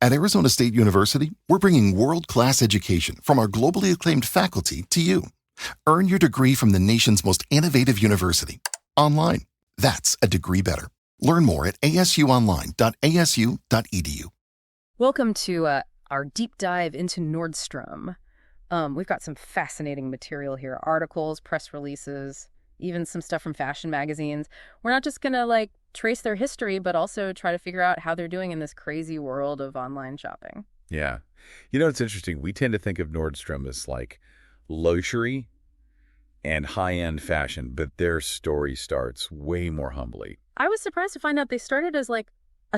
At Arizona State University, we're bringing world-class education from our globally acclaimed faculty to you. Earn your degree from the nation's most innovative university. Online. That's a degree better. Learn more at asuonline.asu.edu. Welcome to our deep dive into Nordstrom. We've got some fascinating material here. Articles, press releases, even some stuff from fashion magazines. We're not just going to trace their history, but also try to figure out how they're doing in this crazy world of online shopping. Yeah. You know, it's interesting. We tend to think of Nordstrom as like luxury and high-end fashion, but their story starts way more humbly. I was surprised to find out they started as a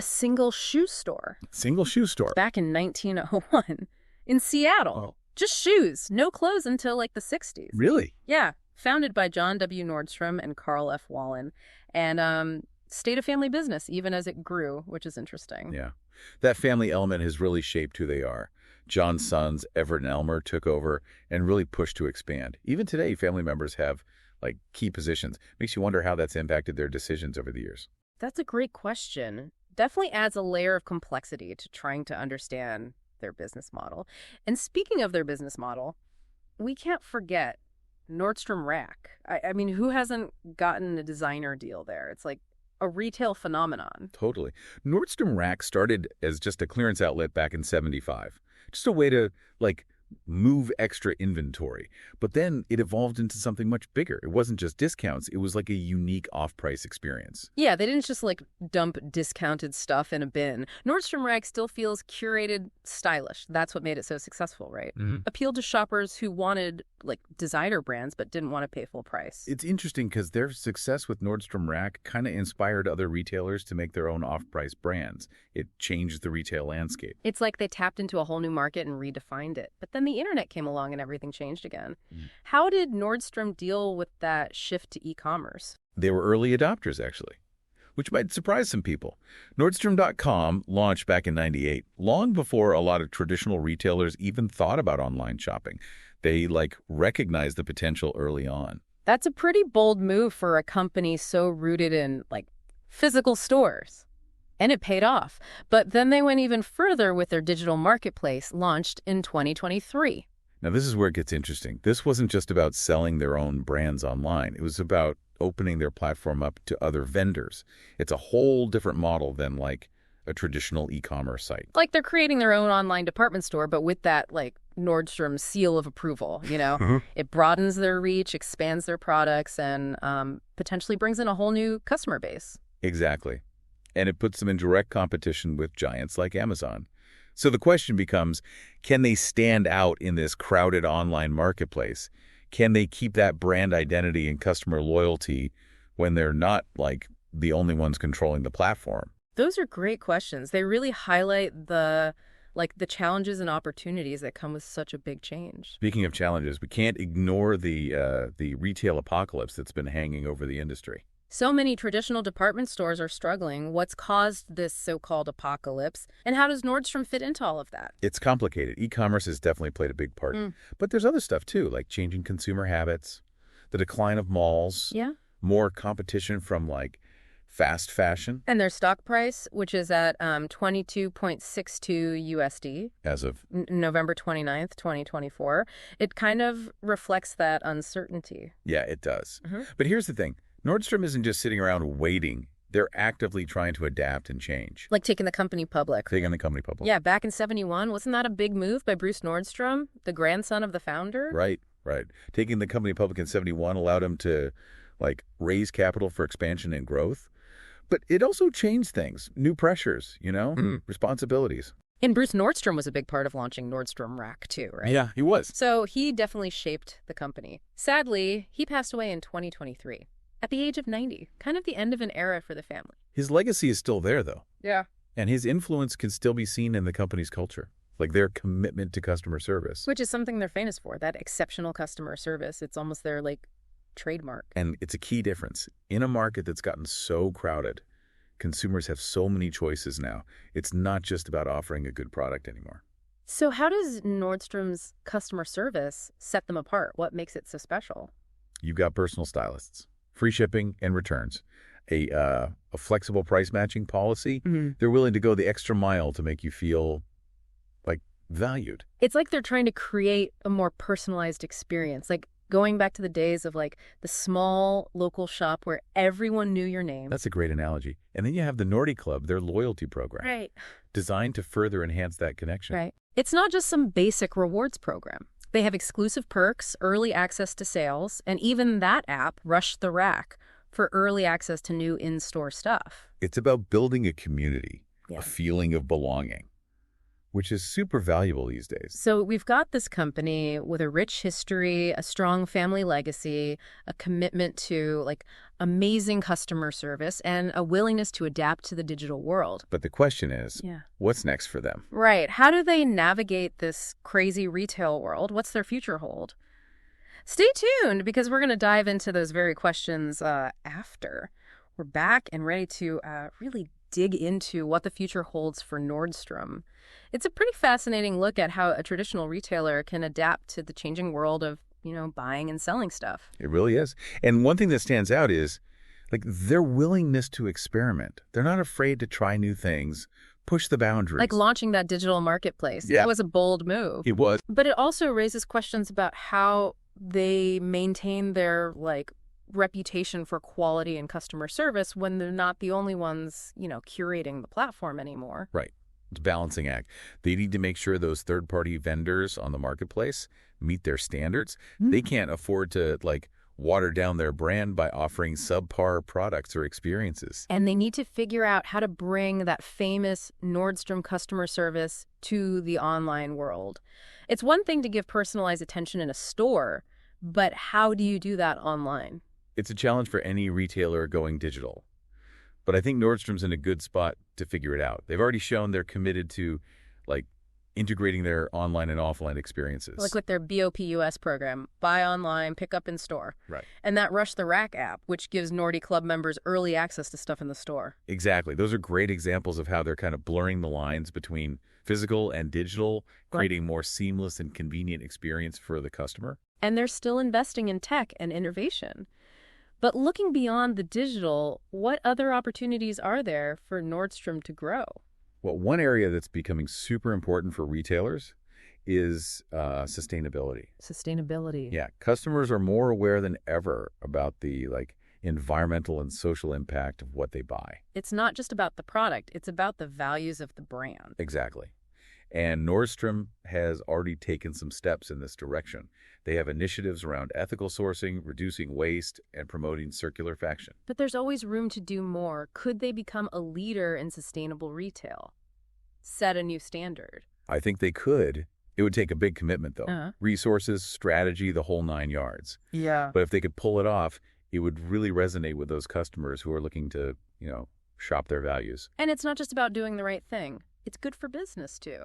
single shoe store. Single shoe store? Back in 1901 in Seattle. Oh. Just shoes, no clothes until the 60s. Really? Yeah. Founded by John W. Nordstrom and Carl F. Wallen. And stayed a family business even as it grew, which is interesting. Yeah. That family element has really shaped who they are. John's sons, Everett and Elmer, took over and really pushed to expand. Even today, family members have key positions. Makes you wonder how that's impacted their decisions over the years. That's a great question. Definitely adds a layer of complexity to trying to understand their business model. And speaking of their business model, we can't forget Nordstrom Rack. I mean, who hasn't gotten a designer deal there? It's like a retail phenomenon. Totally. Nordstrom Rack started as just a clearance outlet back in '75. Just a way to, move extra inventory. But then it evolved into something much bigger. It wasn't just discounts. It was like a unique off-price experience. Yeah, they didn't just dump discounted stuff in a bin. Nordstrom Rack still feels curated, stylish. That's what made it so successful, right? Mm-hmm. Appealed to shoppers who wanted designer brands but didn't want to pay full price. It's interesting because their success with Nordstrom Rack kind of inspired other retailers to make their own off-price brands. It changed the retail landscape. It's like they tapped into a whole new market and redefined it. But then the internet came along and everything changed again. How did Nordstrom deal with that shift to e-commerce? They were early adopters, actually, which might surprise some people. Nordstrom.com launched back in '98, long before a lot of traditional retailers even thought about online shopping. They, recognized the potential early on. That's a pretty bold move for a company so rooted in, physical stores. And it paid off. But then they went even further with their digital marketplace, launched in 2023. Now, this is where it gets interesting. This wasn't just about selling their own brands online. It was about opening their platform up to other vendors. It's a whole different model than, a traditional e-commerce site. They're creating their own online department store, but with that, Nordstrom seal of approval, It broadens their reach, expands their products, and potentially brings in a whole new customer base. Exactly. And it puts them in direct competition with giants like Amazon. So the question becomes, can they stand out in this crowded online marketplace? Can they keep that brand identity and customer loyalty when they're not, the only ones controlling the platform? Those are great questions. They really highlight the challenges and opportunities that come with such a big change. Speaking of challenges, we can't ignore the retail apocalypse that's been hanging over the industry. So many traditional department stores are struggling. What's caused this so-called apocalypse? And how does Nordstrom fit into all of that? It's complicated. E-commerce has definitely played a big part. But there's other stuff, too, like changing consumer habits, the decline of malls, more competition from, fast fashion. And their stock price, which is at 22.62 USD. As of? November 29th, 2024. It kind of reflects that uncertainty. Yeah, it does. But here's the thing. Nordstrom isn't just sitting around waiting. They're actively trying to adapt and change. Like taking the company public. Taking the company public. Yeah, back in '71, wasn't that a big move by Bruce Nordstrom, the grandson of the founder? Right. Taking the company public in '71 allowed him to, raise capital for expansion and growth. But it also changed things. New pressures, responsibilities. And Bruce Nordstrom was a big part of launching Nordstrom Rack, too, right? Yeah, he was. So he definitely shaped the company. Sadly, he passed away in 2023. At the age of 90, kind of the end of an era for the family. His legacy is still there, though. Yeah. And his influence can still be seen in the company's culture, their commitment to customer service. Which is something they're famous for, that exceptional customer service. It's almost their, trademark. And it's a key difference. In a market that's gotten so crowded, consumers have so many choices now. It's not just about offering a good product anymore. So how does Nordstrom's customer service set them apart? What makes it so special? You've got personal stylists. Free shipping and returns, a flexible price matching policy. They're willing to go the extra mile to make you feel valued. It's like they're trying to create a more personalized experience, like going back to the days of like the small local shop where everyone knew your name. That's a great analogy. And then you have the Nordy Club, their loyalty program, Right. designed to further enhance that connection. Right. It's not just some basic rewards program. They have exclusive perks, early access to sales, and even that app, Rush the Rack, for early access to new in-store stuff. It's about building a community, Yeah. a feeling of belonging, which is super valuable these days. So we've got this company with a rich history, a strong family legacy, a commitment to like amazing customer service, and a willingness to adapt to the digital world. But the question is, Yeah. what's next for them? Right. How do they navigate this crazy retail world? What's their future hold? Stay tuned, because we're going to dive into those very questions after. We're back and ready to really dig into what the future holds for Nordstrom. It's a pretty fascinating look at how a traditional retailer can adapt to the changing world of, buying and selling stuff. It really is. And one thing that stands out is like their willingness to experiment. They're not afraid to try new things, push the boundaries. Like launching that digital marketplace. Yeah. That was a bold move. It was. But it also raises questions about how they maintain their reputation for quality and customer service when they're not the only ones, curating the platform anymore. Right. It's a balancing act. They need to make sure those third-party vendors on the marketplace meet their standards. They can't afford to water down their brand by offering subpar products or experiences. And they need to figure out how to bring that famous Nordstrom customer service to the online world. It's one thing to give personalized attention in a store, but how do you do that online? It's a challenge for any retailer going digital. But I think Nordstrom's in a good spot to figure it out. They've already shown they're committed to integrating their online and offline experiences. Like with their BOPUS program, buy online, pick up in store. Right. And that Rush the Rack app, which gives Nordy Club members early access to stuff in the store. Exactly. Those are great examples of how they're kind of blurring the lines between physical and digital, creating more seamless and convenient experience for the customer. And they're still investing in tech and innovation. But looking beyond the digital, what other opportunities are there for Nordstrom to grow? Well, one area that's becoming super important for retailers is sustainability. Sustainability. Yeah, customers are more aware than ever about the environmental and social impact of what they buy. It's not just about the product, it's about the values of the brand. Exactly. And Nordstrom has already taken some steps in this direction. They have initiatives around ethical sourcing, reducing waste, and promoting circular fashion. But there's always room to do more. Could they become a leader in sustainable retail? Set a new standard? I think they could. It would take a big commitment, though. Resources, strategy, the whole 9 yards. Yeah. But if they could pull it off, it would really resonate with those customers who are looking to, shop their values. And it's not just about doing the right thing. It's good for business, too.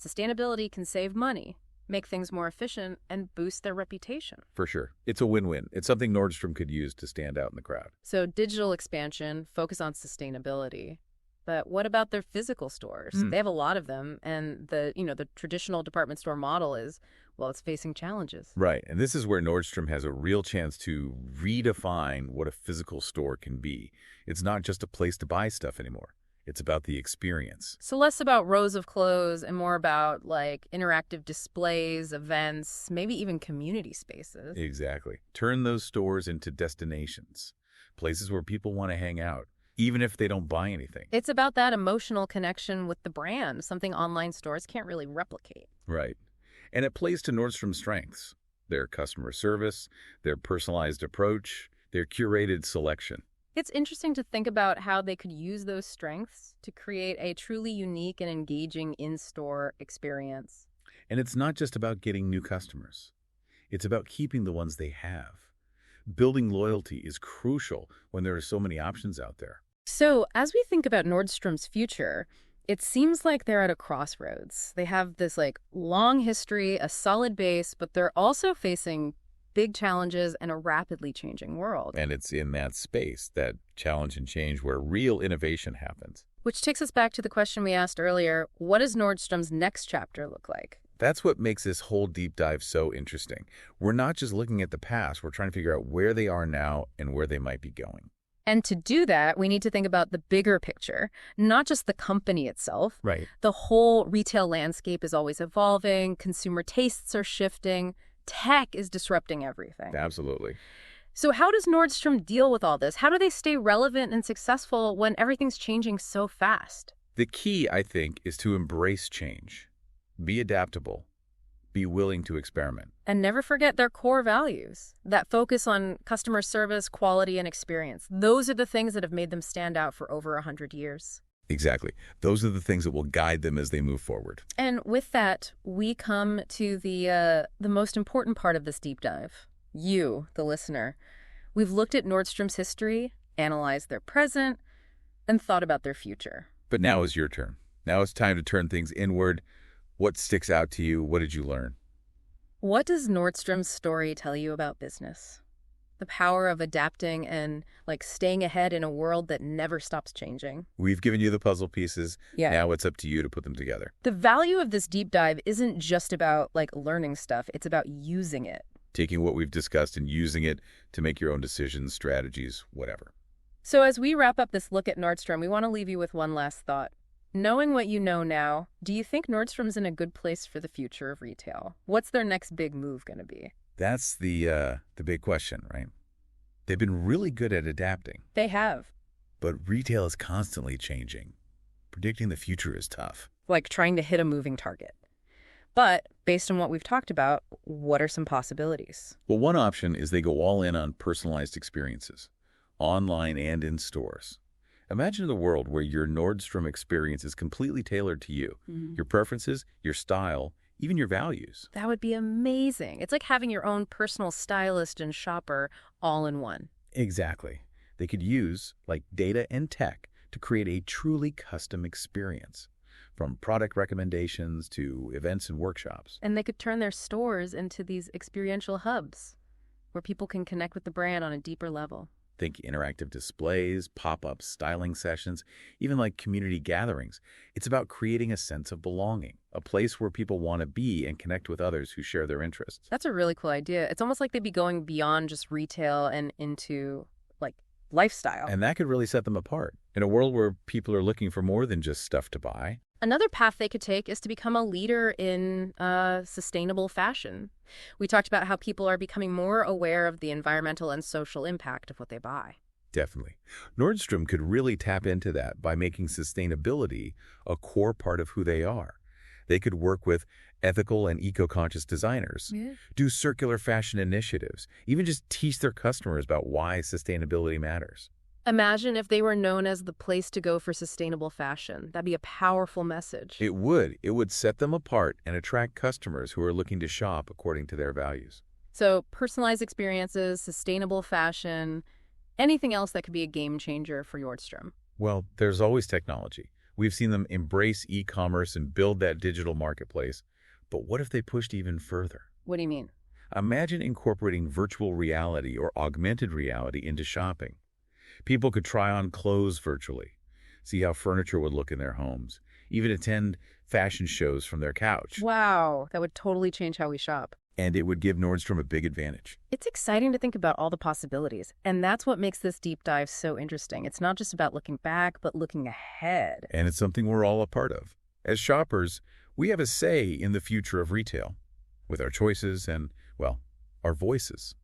Sustainability can save money, make things more efficient, and boost their reputation. For sure. It's a win-win. It's something Nordstrom could use to stand out in the crowd. So digital expansion, focus on sustainability. But what about their physical stores? They have a lot of them, and the traditional department store model is, it's facing challenges. Right. And this is where Nordstrom has a real chance to redefine what a physical store can be. It's not just a place to buy stuff anymore. It's about the experience. So less about rows of clothes and more about interactive displays, events, maybe even community spaces. Exactly. Turn those stores into destinations, places where people want to hang out, even if they don't buy anything. It's about that emotional connection with the brand, something online stores can't really replicate. Right. And it plays to Nordstrom's strengths, their customer service, their personalized approach, their curated selection. It's interesting to think about how they could use those strengths to create a truly unique and engaging in-store experience. And it's not just about getting new customers. It's about keeping the ones they have. Building loyalty is crucial when there are so many options out there. So as we think about Nordstrom's future, it seems like they're at a crossroads. They have this long history, a solid base, but they're also facing big challenges and a rapidly changing world. And it's in that space, that challenge and change, where real innovation happens. Which takes us back to the question we asked earlier, what does Nordstrom's next chapter look like? That's what makes this whole deep dive so interesting. We're not just looking at the past, we're trying to figure out where they are now and where they might be going. And to do that, we need to think about the bigger picture, not just the company itself. Right. The whole retail landscape is always evolving, consumer tastes are shifting, tech is disrupting everything. Absolutely. So how does Nordstrom deal with all this? How do they stay relevant and successful when everything's changing so fast? The key, I think, is to embrace change. Be adaptable. Be willing to experiment. And never forget their core values, that focus on customer service, quality, and experience. Those are the things that have made them stand out for over 100 years. Exactly. Those are the things that will guide them as they move forward. And with that, we come to the most important part of this deep dive. You, the listener. We've looked at Nordstrom's history, analyzed their present, and thought about their future. But now is your turn. Now it's time to turn things inward. What sticks out to you? What did you learn? What does Nordstrom's story tell you about business? The power of adapting and, staying ahead in a world that never stops changing. We've given you the puzzle pieces. Yeah. Now it's up to you to put them together. The value of this deep dive isn't just about, learning stuff. It's about using it. Taking what we've discussed and using it to make your own decisions, strategies, whatever. So as we wrap up this look at Nordstrom, we want to leave you with one last thought. Knowing what you know now, do you think Nordstrom's in a good place for the future of retail? What's their next big move going to be? That's the big question, right? They've been really good at adapting. They have. But retail is constantly changing. Predicting the future is tough. Like trying to hit a moving target. But based on what we've talked about, what are some possibilities? Well, one option is they go all in on personalized experiences, online and in stores. Imagine a world where your Nordstrom experience is completely tailored to you, your preferences, your style, even your values. That would be amazing. It's like having your own personal stylist and shopper all in one. Exactly. They could use, data and tech to create a truly custom experience, from product recommendations to events and workshops. And they could turn their stores into these experiential hubs where people can connect with the brand on a deeper level. Think interactive displays, pop-ups, styling sessions, even community gatherings. It's about creating a sense of belonging, a place where people want to be and connect with others who share their interests. That's a really cool idea. It's almost like they'd be going beyond just retail and into, lifestyle. And that could really set them apart. In a world where people are looking for more than just stuff to buy. Another path they could take is to become a leader in sustainable fashion. We talked about how people are becoming more aware of the environmental and social impact of what they buy. Definitely. Nordstrom could really tap into that by making sustainability a core part of who they are. They could work with ethical and eco-conscious designers, do circular fashion initiatives, even just teach their customers about why sustainability matters. Imagine if they were known as the place to go for sustainable fashion. That'd be a powerful message. It would. It would set them apart and attract customers who are looking to shop according to their values. So personalized experiences, sustainable fashion, anything else that could be a game changer for Nordstrom. Well, there's always technology. We've seen them embrace e-commerce and build that digital marketplace. But what if they pushed even further? What do you mean? Imagine incorporating virtual reality or augmented reality into shopping. People could try on clothes virtually, see how furniture would look in their homes, even attend fashion shows from their couch. Wow, that would totally change how we shop. And it would give Nordstrom a big advantage. It's exciting to think about all the possibilities, and that's what makes this deep dive so interesting. It's not just about looking back, but looking ahead. And it's something we're all a part of. As shoppers, we have a say in the future of retail, with our choices and, our voices.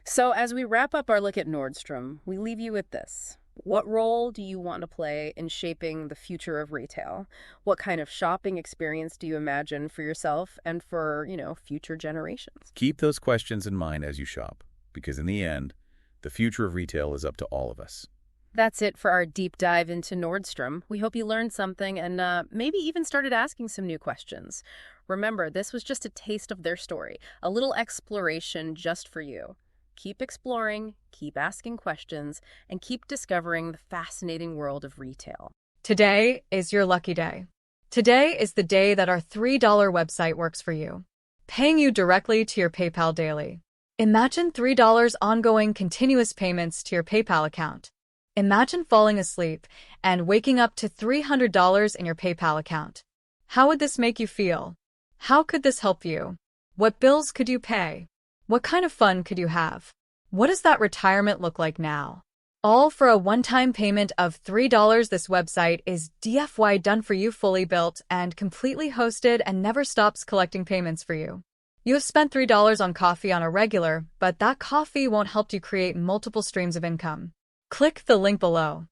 So as we wrap up our look at Nordstrom, we leave you with this. What role do you want to play in shaping the future of retail? What kind of shopping experience do you imagine for yourself and for, future generations? Keep those questions in mind as you shop, because in the end, the future of retail is up to all of us. That's it for our deep dive into Nordstrom. We hope you learned something and maybe even started asking some new questions. Remember, this was just a taste of their story, a little exploration just for you. Keep exploring, keep asking questions, and keep discovering the fascinating world of retail. Today is your lucky day. Today is the day that our $3 website works for you, paying you directly to your PayPal daily. Imagine $3 ongoing continuous payments to your PayPal account. Imagine falling asleep and waking up to $300 in your PayPal account. How would this make you feel? How could this help you? What bills could you pay? What kind of fun could you have? What does that retirement look like now? All for a one-time payment of $3. This website is DFY done for you, fully built and completely hosted, and never stops collecting payments for you. You have spent $3 on coffee on a regular, but that coffee won't help you create multiple streams of income. Click the link below.